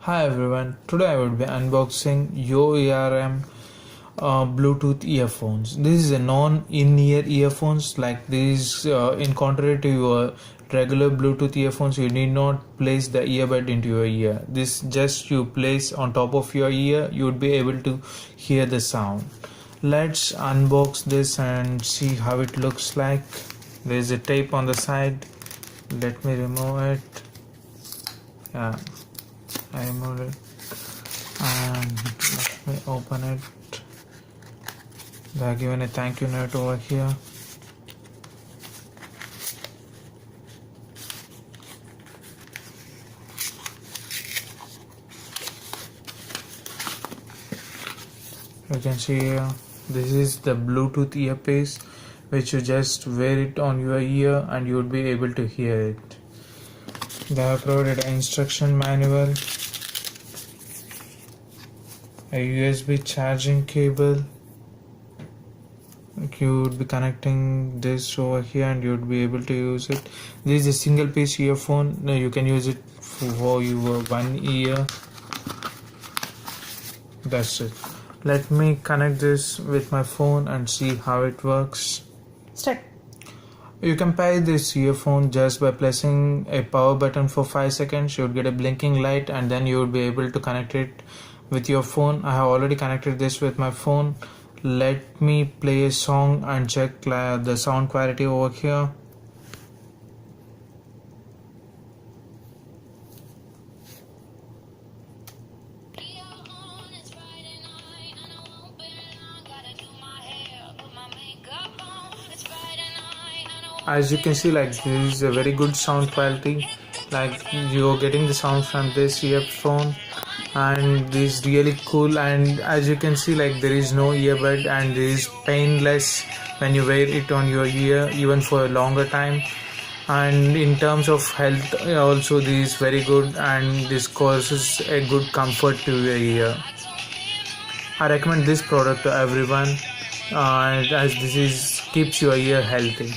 Hi everyone, today I will be unboxing Yoerm Bluetooth earphones. This is a non-in-ear earphones. Like this, in contrary to your regular Bluetooth earphones, you need not place the earbud into your ear. This just you place on top of your ear, you would be able to hear the sound. Let's unbox this and see how it looks like. There is a tape on the side. Let me remove it. Yeah, I removed it, and let me open it. They are given a thank you note over here. You can see here, this is the Bluetooth earpiece which you just wear it on your ear and you would be able to hear it. They have provided an instruction manual, a USB charging cable. You would be connecting this over here and you would be able to use it. This is a single piece earphone. You can use it for your one ear. That's it. Let me connect this with my phone and see how it works. Start. You can pair this earphone just by pressing a power button for 5 seconds. You would get a blinking light and then you would be able to connect it with your phone. I have already connected this with my phone. Let me play a song and check the sound quality over here. As you can see, like this is a very good sound quality. Like you're getting the sound from this earphone, and this is really cool. And as you can see, like there is no earbud and there is painless when you wear it on your ear even for a longer time. And in terms of health also, this is very good and this causes a good comfort to your ear. I recommend this product to everyone, as this is keeps your ear healthy.